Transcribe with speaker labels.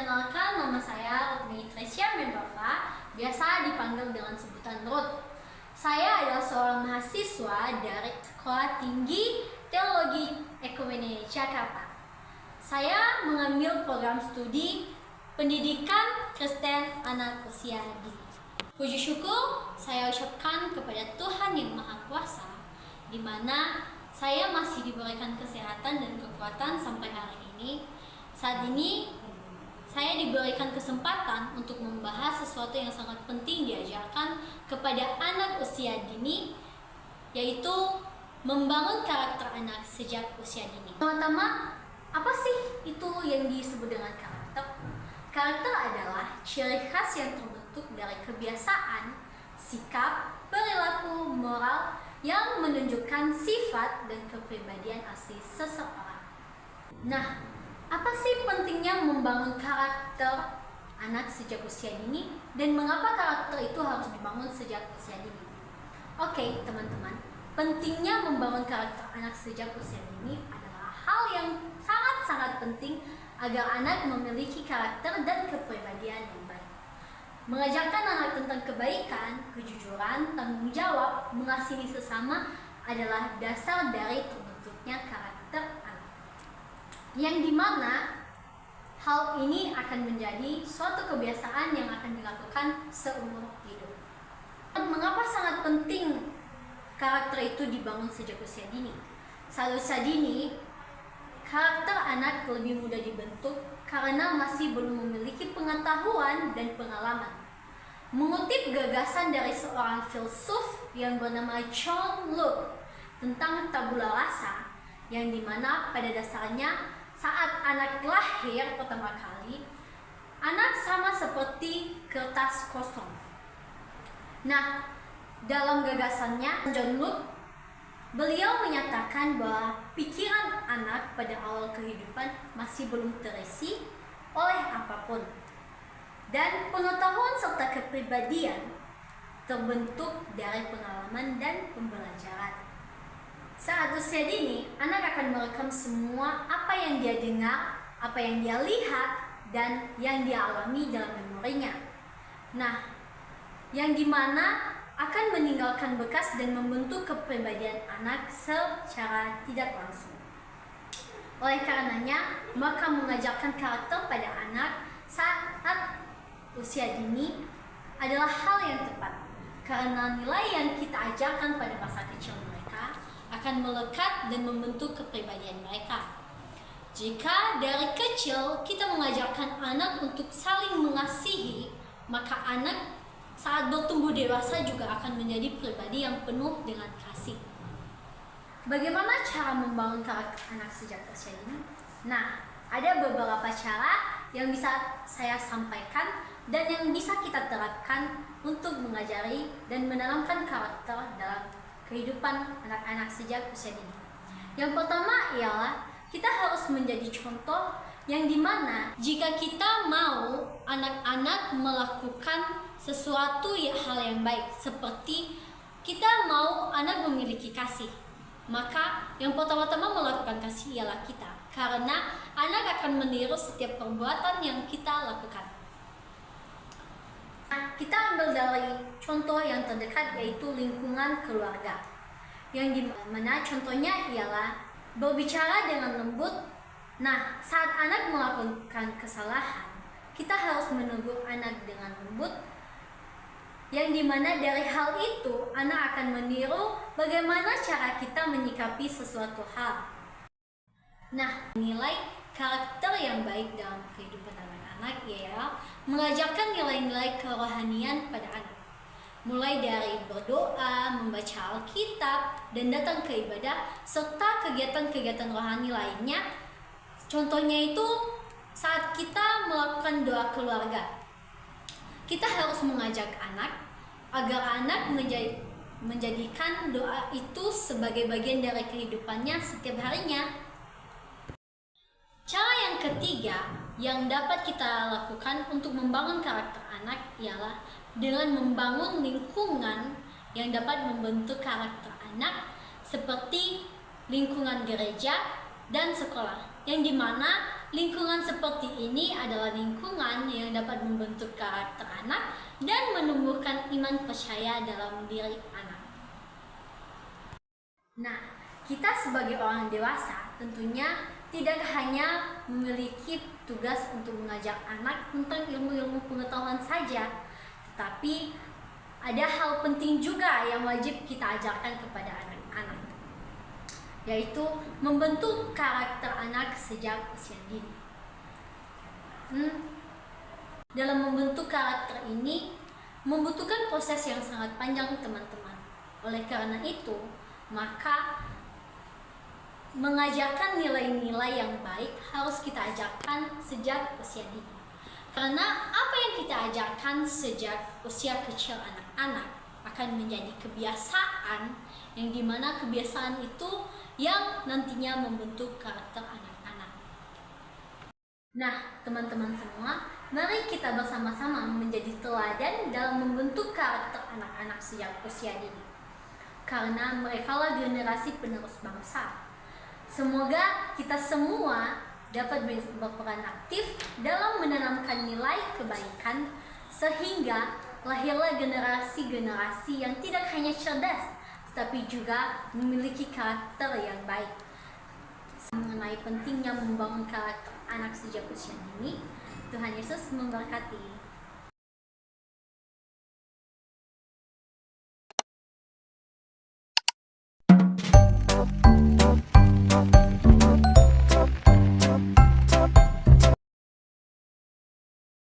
Speaker 1: Perkenalkan, nama saya Rutni Tresya Menbava, biasa dipanggil dengan sebutan Ruth. Saya adalah seorang mahasiswa dari Sekolah Tinggi Teologi Ekumenik Jakarta. Saya mengambil program studi Pendidikan Kristen Anak Usia Dini. Puji syukur saya ucapkan kepada Tuhan Yang Maha Kuasa, di mana saya masih diberikan kesehatan dan kekuatan sampai hari ini. Saat ini saya diberikan kesempatan untuk membahas sesuatu yang sangat penting diajarkan kepada anak usia dini, yaitu membangun karakter anak sejak usia dini. Pertama, apa sih itu yang disebut dengan karakter? Karakter adalah ciri khas yang terbentuk dari kebiasaan, sikap, perilaku, moral yang menunjukkan sifat dan kepribadian asli seseorang. Nah, apa sih pentingnya membangun karakter anak sejak usia dini dan mengapa karakter itu harus dibangun sejak usia dini? Oke, teman-teman, pentingnya membangun karakter anak sejak usia dini adalah hal yang sangat-sangat penting agar anak memiliki karakter dan kepribadian yang baik. Mengajarkan anak tentang kebaikan, kejujuran, tanggung jawab, mengasihi sesama adalah dasar dari terbentuknya karakter anak. Yang dimana hal ini akan menjadi suatu kebiasaan yang akan dilakukan seumur hidup. Mengapa sangat penting karakter itu dibangun sejak usia dini? Saat usia dini, karakter anak lebih mudah dibentuk karena masih belum memiliki pengetahuan dan pengalaman. Mengutip gagasan dari seorang filsuf yang bernama John Locke tentang tabula rasa, yang dimana pada dasarnya saat anak lahir pertama kali, anak sama seperti kertas kosong. Nah, dalam gagasannya, John Locke, beliau menyatakan bahwa pikiran anak pada awal kehidupan masih belum terisi oleh apapun. Dan pengetahuan serta kepribadian terbentuk dari pengalaman dan pembelajaran. Saat usia dini, anak akan merekam semua apa yang dia dengar, apa yang dia lihat, dan yang dia alami dalam memorinya. Nah, yang dimana akan meninggalkan bekas dan membentuk kepribadian anak secara tidak langsung. Oleh karenanya, maka mengajarkan karakter pada anak saat usia dini adalah hal yang tepat, karena nilai yang kita ajarkan pada masa kecil mereka akan melekat dan membentuk kepribadian mereka. Jika dari kecil kita mengajarkan anak untuk saling mengasihi, maka anak saat bertumbuh dewasa juga akan menjadi pribadi yang penuh dengan kasih. Bagaimana cara membangun karakter anak sejak usia dini? Nah, ada beberapa cara yang bisa saya sampaikan dan yang bisa kita terapkan untuk mengajari dan menanamkan karakter dalam kehidupan anak-anak sejak usia dini. Yang pertama ialah kita harus menjadi contoh yang dimana jika kita mau anak-anak melakukan sesuatu hal yang baik, seperti kita mau anak memiliki kasih, maka yang pertama-tama melakukan kasih ialah kita, karena anak akan meniru setiap perbuatan yang kita lakukan. Kita ambil dari contoh yang terdekat, yaitu lingkungan keluarga, yang dimana contohnya ialah berbicara dengan lembut. Nah, saat anak melakukan kesalahan, kita harus menegur anak dengan lembut, yang dimana dari hal itu anak akan meniru bagaimana cara kita menyikapi sesuatu hal. Nah, nilai karakter yang baik dalam kehidupan anak-anak ialah mengajarkan nilai-nilai kerohanian pada anak, mulai dari berdoa, membaca Alkitab, dan datang ke ibadah, serta kegiatan-kegiatan rohani lainnya. Contohnya itu saat kita melakukan doa keluarga, kita harus mengajak anak agar anak menjadikan doa itu sebagai bagian dari kehidupannya setiap harinya. Cara yang ketiga yang dapat kita lakukan untuk membangun karakter anak ialah dengan membangun lingkungan yang dapat membentuk karakter anak, seperti lingkungan gereja dan sekolah, yang dimana Lingkungan seperti ini adalah lingkungan yang dapat membentuk karakter anak dan menumbuhkan iman percaya dalam diri anak. Nah, kita sebagai orang dewasa tentunya tidak hanya memiliki tugas untuk mengajak anak tentang ilmu-ilmu pengetahuan saja, tetapi ada hal penting juga yang wajib kita ajarkan kepada anak-anak, yaitu membentuk karakter anak sejak usia dini. Dalam membentuk karakter ini membutuhkan proses yang sangat panjang, teman-teman. Oleh karena itu, maka mengajarkan nilai-nilai yang baik harus kita ajarkan sejak usia dini. Karena apa yang kita ajarkan sejak usia kecil anak-anak akan menjadi kebiasaan, yang dimana kebiasaan itu yang nantinya membentuk karakter anak-anak. Nah, teman-teman semua, mari kita bersama-sama menjadi teladan dalam membentuk karakter anak-anak sejak usia dini. Karena merekalah generasi penerus bangsa. Semoga kita semua dapat berperan aktif dalam menanamkan nilai kebaikan sehingga lahirlah generasi-generasi yang tidak hanya cerdas, tapi juga memiliki karakter yang baik. Mengenai pentingnya membangun karakter anak sejak usia dini, Tuhan Yesus memberkati.